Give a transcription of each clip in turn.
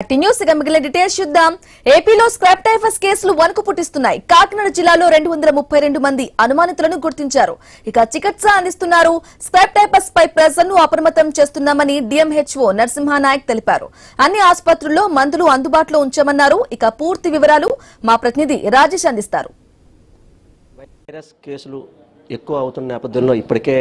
News మిగిలిన details చూద్దాం. ఏపీలో స్క్రాప్ టైఫస్ కేసులు వణుకు పుట్టిస్తున్నాయి. కాకినాడ జిల్లాలో 232 మంది అనుమానితులను గుర్తించారు. ఇక చికిత్స అందిస్తున్నారు. స్క్రాప్ టైఫస్ పై ప్రజలను అప్రమత్తం చేస్తున్నామని డిఎంహెచ్ఓ నరసింహానాయక్ తెలిపారు. అన్ని ఆసుపత్రుల్లో మందులు అందుబాటులో ఉంచామన్నారు. ఇక పూర్తి వివరాలు మా ప్రతినిధి రాజేష్ అందిస్తారు. వైరస్ కేసులు ఎక్కువ అవుతున్న నేపథ్యంలో ఇప్పటికే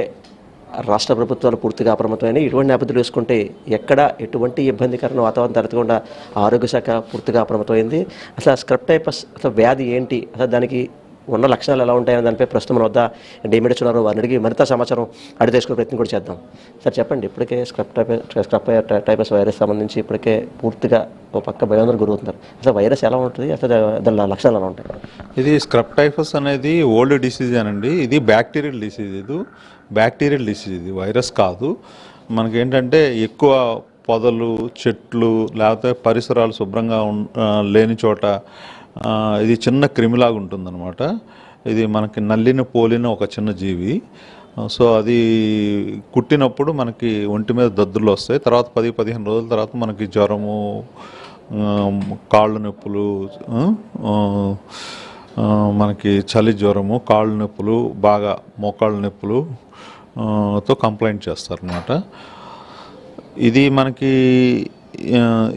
రాష్ట్ర ప్రభుత్వాలు పూర్తిగా అప్రమత్తమైన ఇటువంటి నేపథ్యంలో చూసుకుంటే ఎక్కడ ఎటువంటి ఇబ్బందికరమైన వాతావరణం తరగకుండా ఆరోగ్య శాఖ పూర్తిగా అప్రమత్తమైంది. అసలు స్క్రాప్ టైఫస్ అసలు వ్యాధి ఏంటి, అసలు దానికి ఉన్న లక్షణాలు ఎలా ఉంటాయని దానిపై ప్రస్తుతం మన వద్ద డిఎంహెచ్ఓ ఉన్నారు. వారిని అడిగి మరింత సమాచారం అడిగి తెలుసుకునే ప్రయత్నం కూడా చేద్దాం. సార్ చెప్పండి, ఇప్పటికే స్క్రాప్ టైఫస్ వైరస్ సంబంధించి ఇప్పటికే పూర్తిగా ఒక పక్క భయాందోళనకు గురవుతున్నారు. అసలు వైరస్ ఎలా ఉంటుంది, అసలు దాని లక్షణాలు ఎలా ఉంటాయి? ఇది స్క్రాప్ టైఫస్ అనేది ఓల్డ్ డిసీజ్ అనండి. ఇది బ్యాక్టీరియల్ డిసీజ్. ఇది వైరస్ కాదు. మనకేంటంటే ఎక్కువ పొదలు, చెట్లు లేకపోతే పరిసరాలు శుభ్రంగా లేని చోట ఇది చిన్న క్రిమిలాగా ఉంటుందన్నమాట. ఇది మనకి నల్లిని పోలిన ఒక చిన్న జీవి. సో అది కుట్టినప్పుడు మనకి ఒంటి మీద దద్దుర్లు వస్తాయి. తర్వాత 10-15 రోజుల తర్వాత మనకి జ్వరము, కాళ్ళు నొప్పులు, మనకి చలి జ్వరము, కాళ్ళు నొప్పులు, బాగా మోకాళ్ళ నొప్పులు తో కంప్లైంట్ చేస్తారనమాట. ఇది మనకి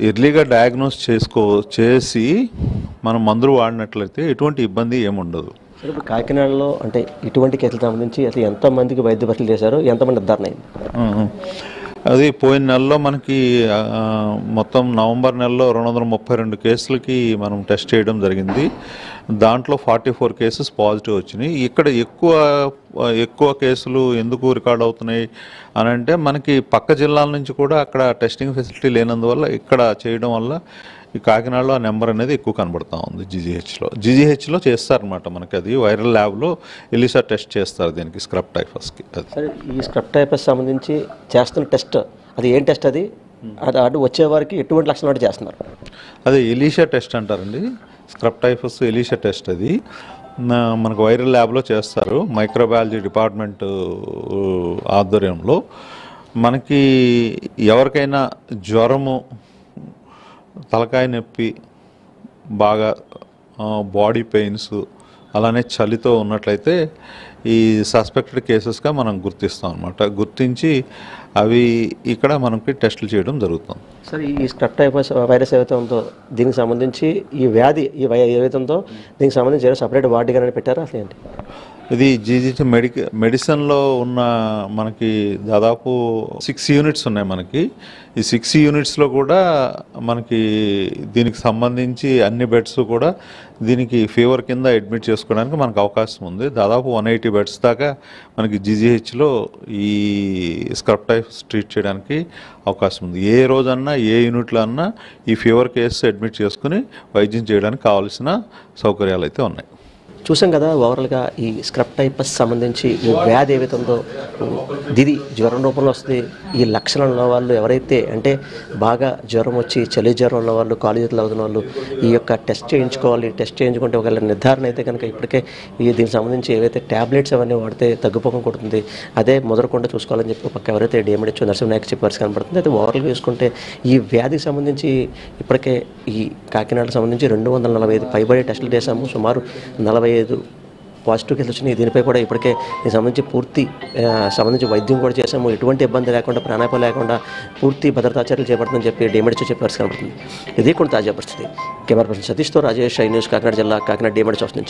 ఎర్లీగా డయాగ్నోస్ చేసి మనం మందులు వాడినట్లయితే ఎటువంటి ఇబ్బంది ఏముండదు. సరే, ఇప్పుడు కాకినాడలో అంటే ఇటువంటి కేసులకు సంబంధించి అసలు ఎంతమందికి వైద్య పరీక్షలు చేశారు, ఎంతమంది నిర్ధారణ అయింది? అది పోయిన నెలలో మనకి మొత్తం నవంబర్ నెలలో 232 కేసులకి మనం టెస్ట్ చేయడం జరిగింది. దాంట్లో 44 కేసెస్ పాజిటివ్ వచ్చినాయి. ఇక్కడ ఎక్కువ కేసులు ఎందుకు రికార్డ్ అవుతున్నాయి అని అంటే మనకి పక్క జిల్లాల నుంచి కూడా అక్కడ టెస్టింగ్ ఫెసిలిటీ లేనందువల్ల ఇక్కడ చేయడం వల్ల ఈ కాకినాడలో ఆ నెంబర్ అనేది ఎక్కువ కనబడుతూ ఉంది. జీజీహెచ్లో చేస్తారనమాట. మనకి అది వైరల్ ల్యాబ్లో ఎలిసా టెస్ట్ చేస్తారు దీనికి, స్క్రాప్ టైఫస్కి. అది సరే, ఈ స్క్రాప్ టైఫస్ సంబంధించి చేస్తున్న టెస్ట్ అది ఏం టెస్ట్? అది అటు వచ్చేవారికి ఎటువంటి లక్షణాలు చేస్తున్నారు? అదే ఎలీషా టెస్ట్ అంటారండి. స్క్రాప్ టైఫస్ ఎలీషా టెస్ట్ అది మనకు వైరల్ ల్యాబ్లో చేస్తారు. మైక్రోబయాలజీ డిపార్ట్మెంట్ ఆధ్వర్యంలో మనకి ఎవరికైనా జ్వరము, తలకాయ నొప్పి, బాగా బాడీ పెయిన్స్, అలానే చలితో ఉన్నట్లయితే ఈ సస్పెక్టెడ్ కేసెస్గా మనం గుర్తిస్తాం అనమాట. గుర్తించి అవి ఇక్కడ మనకి టెస్టులు చేయడం జరుగుతుంది. సరే, ఈ స్క్రాప్ టైఫస్ వైరస్ ఏదైతే ఉందో దీనికి సంబంధించి ఈ వ్యాధి ఏదైతే ఉందో దీనికి సంబంధించి సపరేట్ వార్డు కానీ పెట్టారా? అసలు ఏంటి ఇది జీజీహెచ్ మెడిసిన్లో ఉన్న మనకి దాదాపు 6 యూనిట్స్ ఉన్నాయి మనకి. ఈ 6 యూనిట్స్లో కూడా మనకి దీనికి సంబంధించి అన్ని బెడ్స్ కూడా దీనికి ఫీవర్ కింద అడ్మిట్ చేసుకోవడానికి మనకు అవకాశం ఉంది. దాదాపు 180 బెడ్స్ దాకా మనకి జీజీహెచ్లో ఈ స్క్రాప్ టైఫస్ ట్రీట్ చేయడానికి అవకాశం ఉంది. ఏ రోజన్నా ఏ యూనిట్లో అన్నా ఈ ఫీవర్ కేసు అడ్మిట్ చేసుకుని వైద్యం చేయడానికి కావాల్సిన సౌకర్యాలు అయితే ఉన్నాయి. చూసాం కదా, ఓవరాల్గా ఈ స్క్రాప్ టైఫస్ సంబంధించి ఈ వ్యాధి ఏవైతే ఉందో ఇది జ్వరం రూపంలో వస్తుంది. ఈ లక్షణాలు ఉన్న వాళ్ళు ఎవరైతే అంటే బాగా జ్వరం వచ్చి చలి జ్వరం ఉన్న వాళ్ళు, కాలు చేతులు అవుతున్న వాళ్ళు ఈ యొక్క టెస్ట్ చేయించుకోవాలి. టెస్ట్ చేయించుకుంటే ఒకవేళ నిర్ధారణ అయితే కనుక ఇప్పటికే దీనికి సంబంధించి ఏవైతే ట్యాబ్లెట్స్ అవన్నీ వాడితే తగ్గిపోకం కొడుతుంది. అదే మొదలకుండా చూసుకోవాలని చెప్పి పక్క ఎవరైతే డిఎంహెచ్ఓ నరసింహానాయక్ చెప్పి పరిస్థితి కనబడుతుంది. అయితే ఓవరాల్గా చూసుకుంటే ఈ వ్యాధికి సంబంధించి ఇప్పటికే ఈ కాకినాడకు సంబంధించి 245 పైబడి టెస్టులు చేశాము. సుమారు 45 పాజిటివ్ కేసులు వచ్చినాయి. దీనిపై కూడా ఇప్పటికే దీనికి సంబంధించి వైద్యం కూడా చేసాము. ఎటువంటి ఇబ్బంది లేకుండా, ప్రాణాపాయం లేకుండా పూర్తి భద్రతా చర్యలు చేపడుతుందని చెప్పి డిఎంహెచ్ఓ చెప్పి పరిస్థితి కనబడుతుంది. ఇది కూడా తాజా పరిస్థితి. కెమెరా పర్సన్ సతీష్తో రాజేష్, న్యూస్, కాకినాడ జిల్లా, కాకినాడ డిఎంహెచ్ఓ నుంచి.